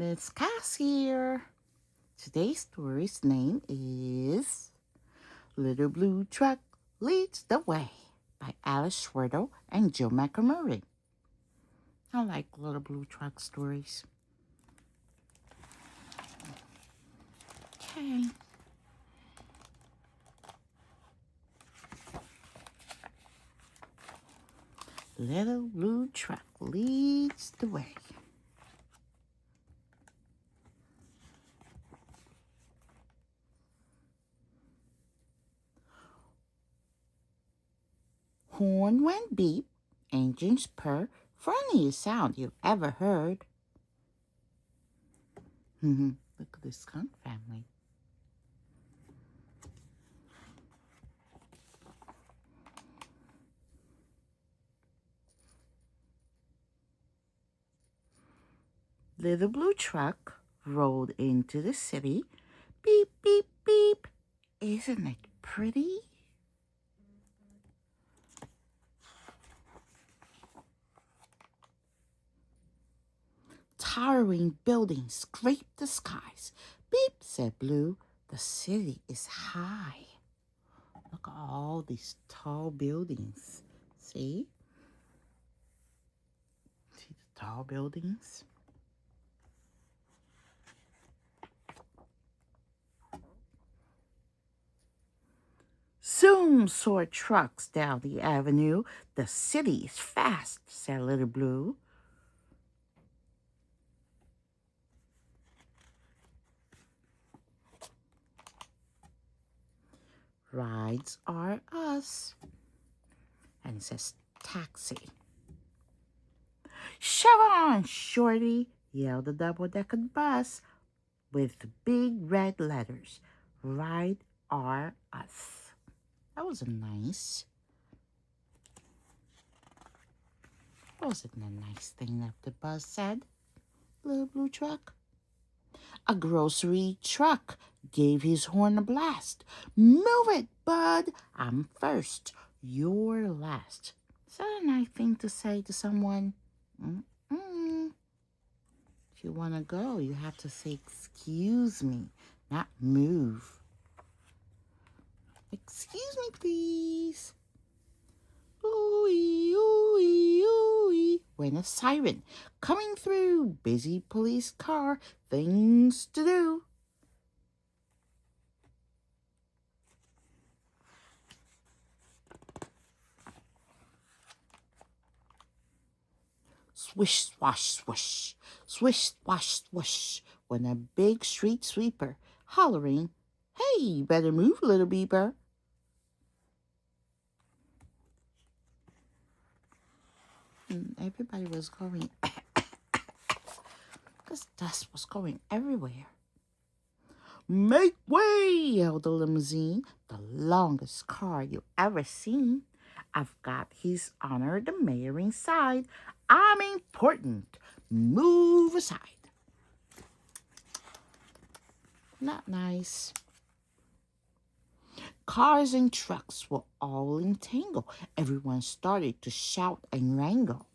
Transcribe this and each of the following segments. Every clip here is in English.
Miss Cass here. Today's story's name is Little Blue Truck Leads the Way by Alice Schwertel and Joe McMurray. I like Little Blue Truck stories. Okay. Little Blue Truck leads the way. Horn went beep, engines purr, funniest sound you ever heard. Look at this skunk family. Little Blue Truck rolled into the city. Beep, beep, beep. Isn't it pretty? Towering buildings scraped the skies. Beep, said Blue. The city is high. Look at all these tall buildings. See? See the tall buildings? Zoom soared trucks down the avenue. The city is fast, said Little Blue. Rides are us. And it says taxi. Shove on, Shorty, yelled the double-decker bus with big red letters. Ride are us. That was nice. Wasn't a nice thing that the bus said? Little Blue Truck. A grocery truck gave his horn a blast. Move it, bud. I'm first. You're last. Is that a nice thing to say to someone? If you want to go, you have to say, excuse me, not move. Excuse me, please. Ooh-ee, ooh-ee, ooh-ee. Went a siren. Coming through. Busy police car. Things to do. Swish, swash, swish. Swish, swash, swish. Went a big street sweeper. Hollering, hey, you better move, little beeper. Everybody was going because dust was going everywhere. Make way, yelled the limousine, the longest car you ever seen. I've got His Honor the Mayor inside. I'm important. Move aside. Not nice. Cars and trucks were all in tangle. Everyone started to shout and wrangle.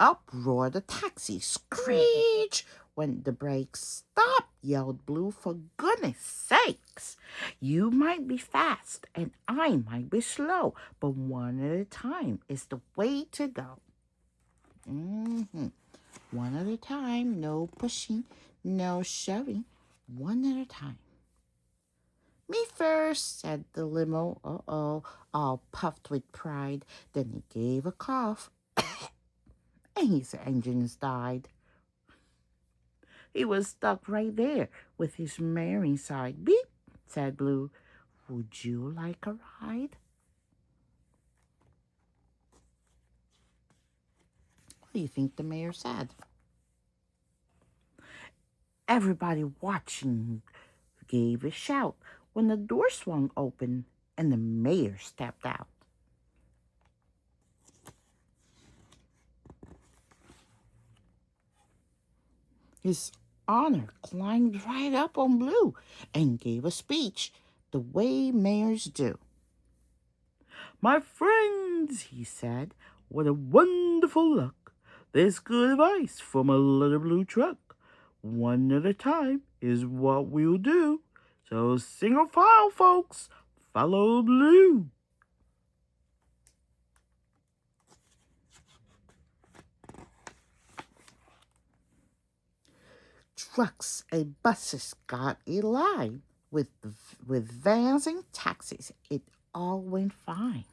Up roared the taxi. Screech! Went the brakes. Stop! Yelled Blue. For goodness sakes! You might be fast and I might be slow, but one at a time is the way to go. One at a time, no pushing, no shoving, one at a time. Me first, said the limo, all puffed with pride. Then he gave a cough, and his engines died. He was stuck right there with his mare inside. Beep, said Blue. Would you like a ride? What do you think the mayor said? Everybody watching gave a shout when the door swung open and the mayor stepped out. His Honor climbed right up on Blue and gave a speech the way mayors do. My friends, friends, he said. What a wonderful luck. There's good advice from a little blue truck. One at a time is what we'll do. So single file, folks, follow Blue. Trucks and buses got a line. With vans and taxis, it all went fine.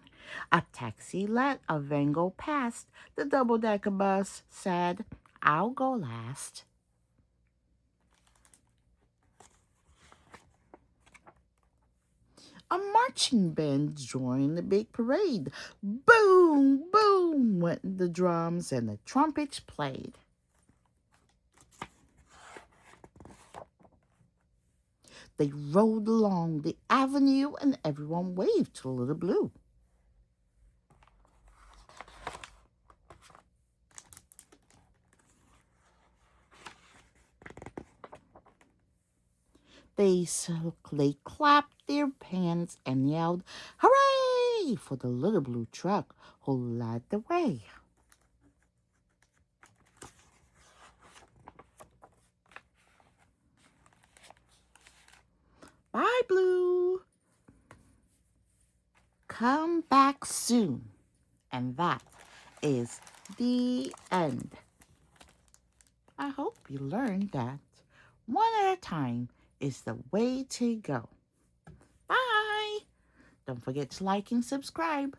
A taxi let a van go past. The double-decker bus said, I'll go last. A marching band joined the big parade. Boom, boom went the drums and the trumpets played. They rode along the avenue and everyone waved to Little Blue. They clapped their hands and yelled, Hooray! For the Little Blue Truck who led the way. Bye, Blue. Come back soon. And that is the end. I hope you learned that one at a time is the way to go. Bye. Don't forget to like and subscribe.